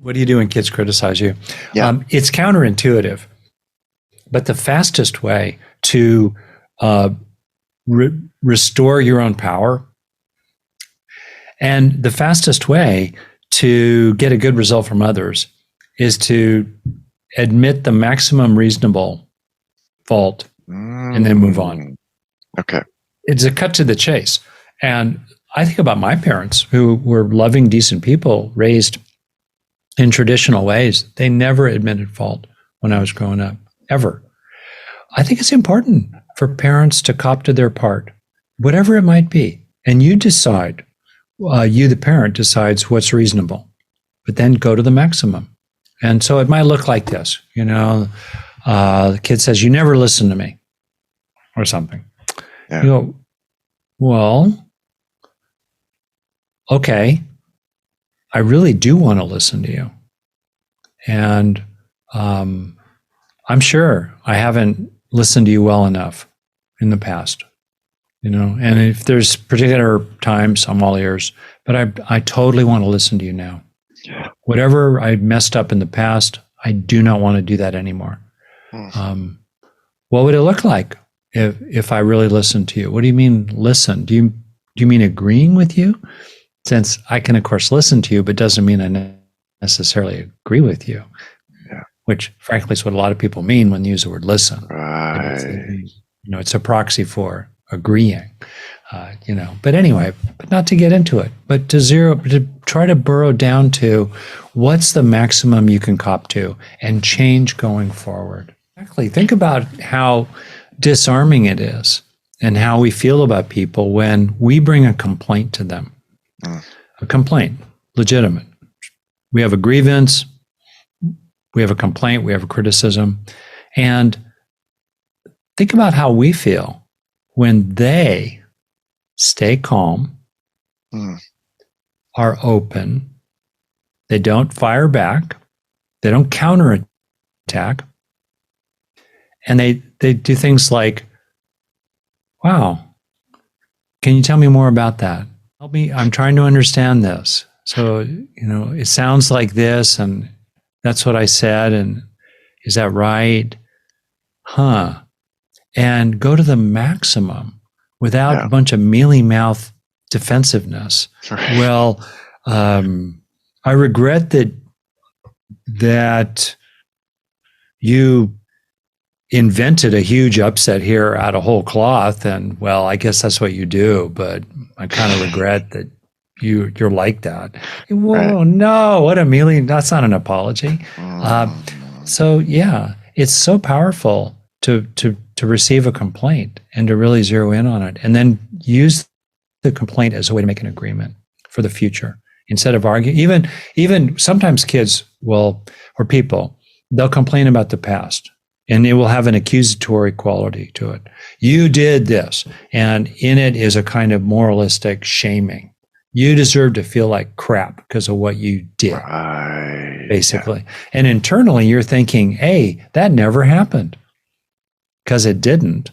What do you do when kids criticize you? Yeah. It's counterintuitive, but the fastest way to restore your own power, and the fastest way to get a good result from others, is to admit the maximum reasonable fault and then move on. Okay. It's a cut to the chase. And I think about my parents, who were loving, decent people, raised in traditional ways. They never admitted fault when I was growing up, ever. I think it's important for parents to cop to their part, whatever it might be. And you decide, you, the parent, decides what's reasonable, but then go to the maximum. And so it might look like this, the kid says, "You never listen to me," or something. Yeah. You go, "Well, okay, I really do want to listen to you. And I'm sure I haven't listened to you well enough in the past, and if there's particular times, I'm all ears, but I totally want to listen to you now. Whatever I messed up in the past, I do not want to do that anymore. What would it look like if I really listened to you?" What do you mean listen? Do you mean agreeing with you? Since I can, of course, listen to you, but doesn't mean I necessarily agree with you. Yeah. Which, frankly, is what a lot of people mean when they use the word listen. Right. It's a proxy for agreeing. But anyway, but not to get into it, but to try to burrow down to what's the maximum you can cop to and change going forward. Exactly. Think about how disarming it is and how we feel about people when we bring a complaint to them. A complaint, legitimate. We have a grievance, we have a complaint, we have a criticism. And think about how we feel when they stay calm, are open, they don't fire back, they don't counterattack, and they do things like, "Wow, can you tell me more about that? Help me, I'm trying to understand this. So, it sounds like this, and that's what I said, and is that right? Huh." And go to the maximum without a bunch of mealy-mouthed defensiveness. Right. Well, I regret that you invented a huge upset here out of whole cloth, and well, I guess that's what you do, but I kind of regret that you're like that. Whoa, no, what a mealy, that's not an apology. So yeah, it's so powerful to receive a complaint and to really zero in on it, and then use the complaint as a way to make an agreement for the future instead of arguing. Even sometimes kids or people, they'll complain about the past, and it will have an accusatory quality to it. You did this, and in it is a kind of moralistic shaming. You deserve to feel like crap because of what you did, basically. Yeah. And internally, you're thinking, "Hey, that never happened," because it didn't.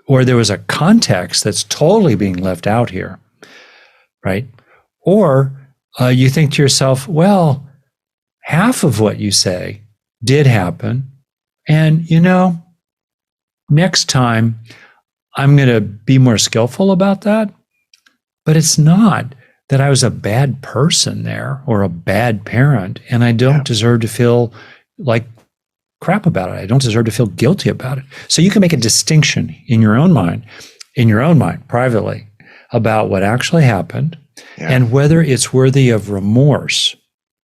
Or there was a context that's totally being left out here, right? Or you think to yourself, well, half of what you say did happen. And, next time I'm going to be more skillful about that. But it's not that I was a bad person there or a bad parent, and I don't deserve to feel like crap about it. I don't deserve to feel guilty about it. So you can make a distinction in your own mind, privately, about what actually happened and whether it's worthy of remorse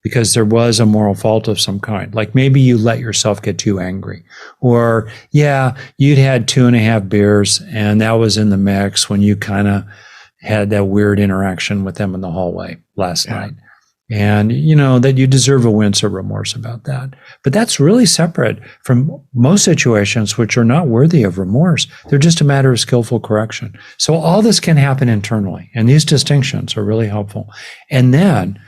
because there was a moral fault of some kind. Like maybe you let yourself get too angry, or you'd had 2.5 beers and that was in the mix when you kind of had that weird interaction with them in the hallway last night. And that you deserve a wince of remorse about that. But that's really separate from most situations which are not worthy of remorse. They're just a matter of skillful correction. So all this can happen internally, and these distinctions are really helpful. And then,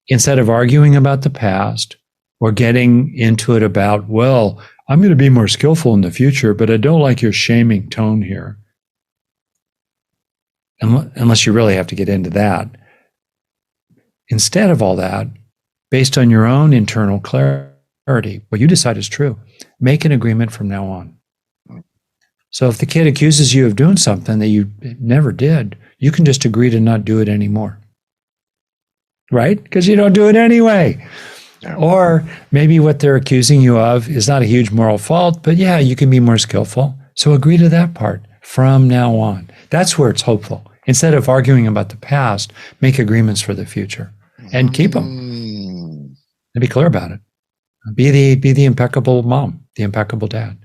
instead of arguing about the past or getting into it about, well, I'm going to be more skillful in the future, but I don't like your shaming tone here. Unless you really have to get into that. Instead of all that, based on your own internal clarity, what you decide is true. Make an agreement from now on. So if the kid accuses you of doing something that you never did, you can just agree to not do it anymore. Right? Because you don't do it anyway. Yeah. Or maybe what they're accusing you of is not a huge moral fault, but yeah, you can be more skillful. So agree to that part from now on. That's where it's hopeful. Instead of arguing about the past, make agreements for the future and keep them. And be clear about it. Be the impeccable mom, the impeccable dad.